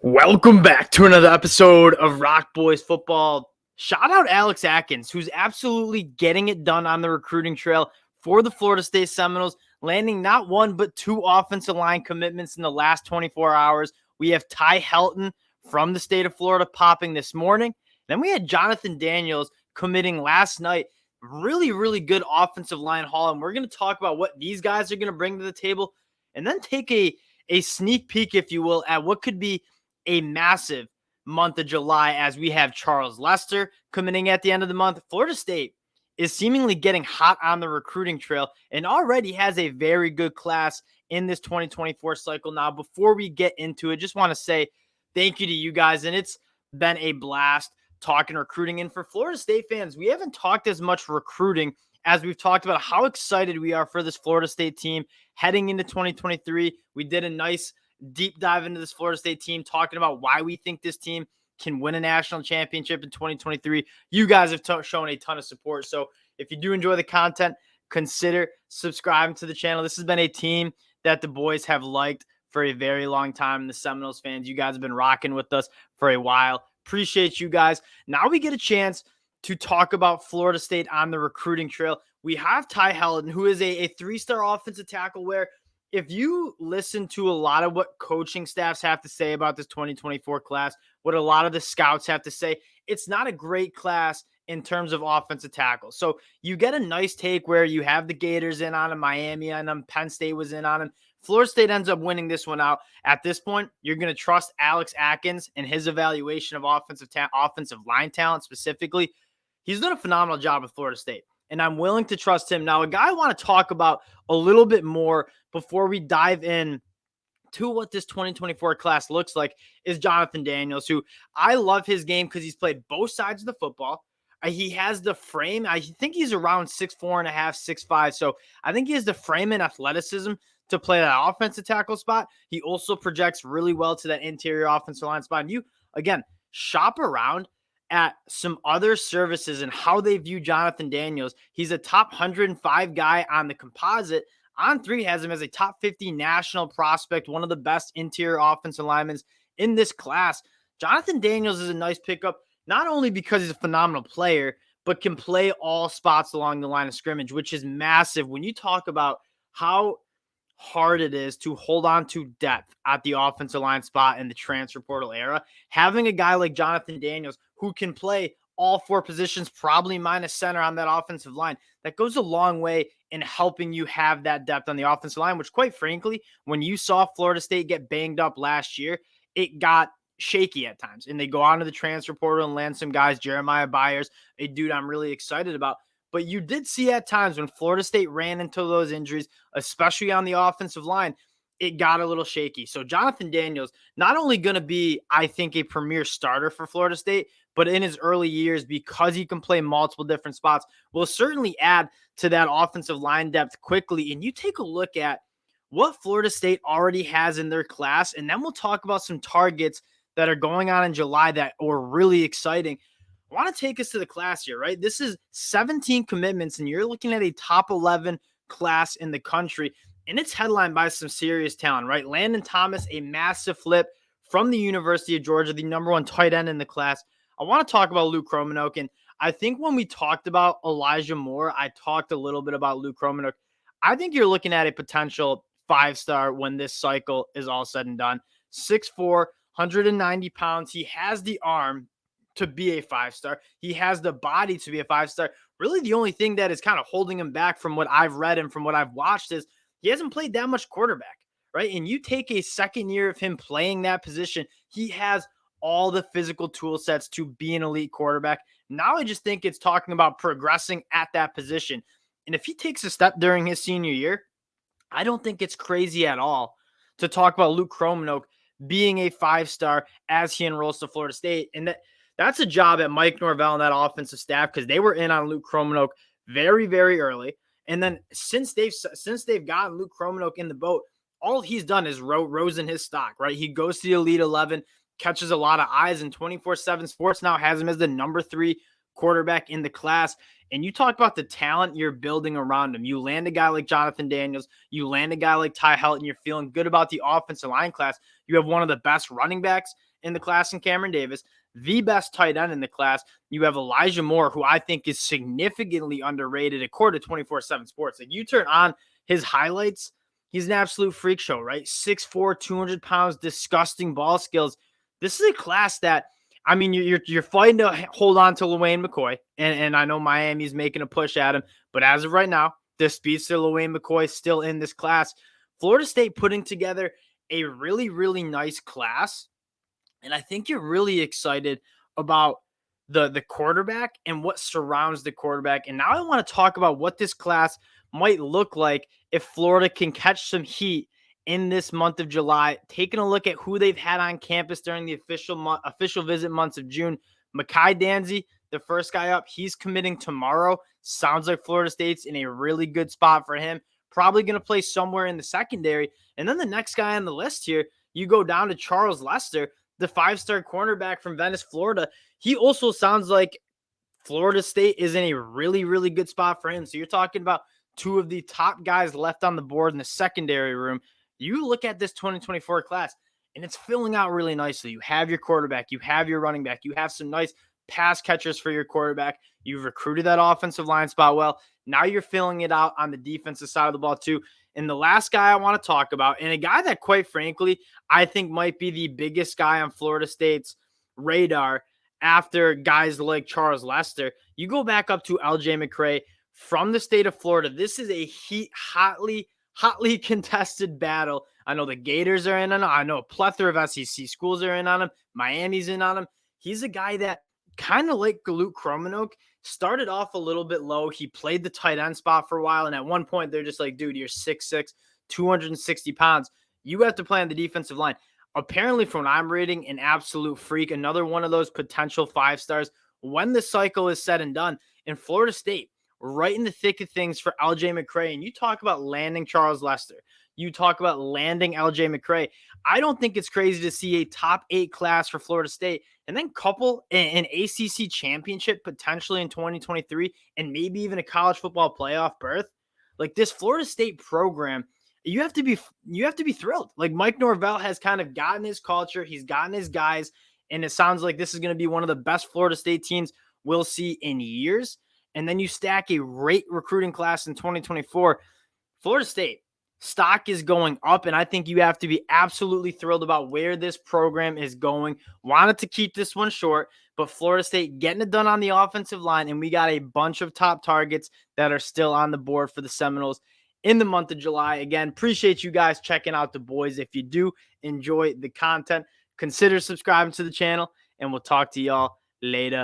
Welcome back to another episode of Rock Boys Football. Shout out Alex Atkins, who's absolutely getting it done on the recruiting trail for the Florida State Seminoles, landing not one but two offensive line commitments in the last 24 hours. We have Hylton from the state of Florida popping this morning. Then we had Jonathan Daniels committing last night. Really good offensive line haul, and we're going to talk about what these guys are going to bring to the table and then take a sneak peek, if you will, at what could be a massive month of July as we have Charles Lester coming at the end of the month. Florida State is seemingly getting hot on the recruiting trail and already has a very good class in this 2024 cycle. Now, before we get into it, just want to say thank you to you guys, and it's been a blast talking recruiting. And for Florida State fans, we haven't talked as much recruiting as we've talked about how excited we are for this Florida State team heading into 2023. We did a nice deep dive into this Florida State team, talking about why we think this team can win a national championship in 2023. You guys have shown a ton of support. So if you do enjoy the content, consider subscribing to the channel. This has been a team that the boys have liked for a very long time. The Seminoles fans, you guys have been rocking with us for a while. Appreciate you guys. Now we get a chance to talk about Florida State on the recruiting trail. We have Hylton, who is a three-star offensive tackle, where if you listen to a lot of what coaching staffs have to say about this 2024 class, what a lot of the scouts have to say, it's not a great class in terms of offensive tackle. So you get a nice take where you have the Gators in on him, Miami on him, Penn State was in on him. Florida State ends up winning this one out. At this point, you're going to trust Alex Atkins and his evaluation of offensive line talent specifically. He's done a phenomenal job with Florida State, and I'm willing to trust him. Now, a guy I want to talk about a little bit more before we dive in to what this 2024 class looks like is Jonathan Daniels, who I love his game because he's played both sides of the football. He has the frame. I think he's around 6'4 and a half, 6'5. So I think he has the frame and athleticism to play that offensive tackle spot. He also projects really well to that interior offensive line spot. And you, again, shop around at some other services and how they view Jonathan Daniels. He's a top 105 guy on the composite. On3 has him as a top 50 national prospect, one of the best interior offensive linemen in this class. Jonathan Daniels is a nice pickup, not only because he's a phenomenal player, but can play all spots along the line of scrimmage, which is massive when you talk about how hard it is to hold on to depth at the offensive line spot in the transfer portal era. Having a guy like Jonathan Daniels who can play all four positions, probably minus center on that offensive line, that goes a long way in helping you have that depth on the offensive line, which quite frankly, when you saw Florida State get banged up last year, it got shaky at times. And they go on to the transfer portal and land some guys, Jeremiah Byers, a dude I'm really excited about. But you did see at times when Florida State ran into those injuries, especially on the offensive line, it got a little shaky. So Jonathan Daniels, not only going to be, I think, a premier starter for Florida State, but in his early years, because he can play multiple different spots, will certainly add to that offensive line depth quickly. And you take a look at what Florida State already has in their class, and then we'll talk about some targets that are going on in July that are really exciting. I want to take us to the class here, right? This is 17 commitments, and you're looking at a top 11 class in the country, and it's headlined by some serious talent, right? Landon Thomas, a massive flip from the University of Georgia, the number one tight end in the class. I want to talk about Luke Romanoke, and I think when we talked about Elijah Moore, I talked a little bit about Luke Romanoke. I think you're looking at a potential five-star when this cycle is all said and done. 6'4", 190 pounds. He has the arm to be a five-star. He has the body to be a five-star. Really, the only thing that is kind of holding him back from what I've read and from what I've watched is he hasn't played that much quarterback, right? And you take a second year of him playing that position, he has all the physical tool sets to be an elite quarterback. Now I just think it's talking about progressing at that position. And if he takes a step during his senior year, I don't think it's crazy at all to talk about Luke Romanoke being a five-star as he enrolls to Florida State. And that's a job at Mike Norvell and that offensive staff, because they were in on Luke Romanoke very, very early. And then since they've gotten Luke Romanoke in the boat, all he's done is rose in his stock, right? He goes to the Elite 11, catches a lot of eyes, and 24/7 Sports now has him as the number 3 quarterback in the class. And you talk about the talent you're building around him. You land a guy like Jonathan Daniels, you land a guy like Hylton, you're feeling good about the offensive line class. You have one of the best running backs in the class in Cameron Davis, the best tight end in the class. You have Elijah Moore, who I think is significantly underrated according to 24/7 Sports. Like, you turn on his highlights, he's an absolute freak show, right? 6'4", 200 pounds, disgusting ball skills. This is a class that, I mean, you're fighting to hold on to LaWayne McCoy, and I know Miami's making a push at him, but as of right now, the speedster LaWayne McCoy is still in this class. Florida State putting together a really, really nice class, and I think you're really excited about the quarterback and what surrounds the quarterback. And now I want to talk about what this class might look like if Florida can catch some heat in this month of July. Taking a look at who they've had on campus during the official visit months of June. Mekhi Danzy, the first guy up, he's committing tomorrow. Sounds like Florida State's in a really good spot for him. Probably going to play somewhere in the secondary. And then the next guy on the list here, you go down to Charles Lester, the 5-star cornerback from Venice, Florida. He also sounds like Florida State is in a really, really good spot for him. So you're talking about two of the top guys left on the board in the secondary room. You look at this 2024 class, and it's filling out really nicely. You have your quarterback, you have your running back, you have some nice pass catchers for your quarterback. You've recruited that offensive line spot well. Now you're filling it out on the defensive side of the ball too. And the last guy I want to talk about, and a guy that, quite frankly, I think might be the biggest guy on Florida State's radar after guys like Charles Lester, you go back up to LJ McCray from the state of Florida. This is a hotly contested battle. I know the Gators are in on him. I know a plethora of SEC schools are in on him. Miami's in on him. He's a guy that, kind of like Luke Kromenhoek, started off a little bit low. He played the tight end spot for a while, and at one point they're just like, dude, you're 6'6", 260 pounds. You have to play on the defensive line. Apparently, from what I'm reading, an absolute freak, another one of those potential 5-stars when the cycle is said and done. In Florida State, right in the thick of things for LJ McCray. And you talk about landing Charles Lester. You talk about landing LJ McCray. I don't think it's crazy to see a top 8 class for Florida State and then couple an ACC championship potentially in 2023 and maybe even a college football playoff berth. Like, this Florida State program, you have to be thrilled. Like, Mike Norvell has kind of gotten his culture, he's gotten his guys, and it sounds like this is going to be one of the best Florida State teams we'll see in years. And then you stack a great recruiting class in 2024. Florida State stock is going up, and I think you have to be absolutely thrilled about where this program is going. Wanted to keep this one short, but Florida State getting it done on the offensive line, and we got a bunch of top targets that are still on the board for the Seminoles in the month of July. Again, appreciate you guys checking out the boys. If you do enjoy the content, consider subscribing to the channel, and we'll talk to y'all later.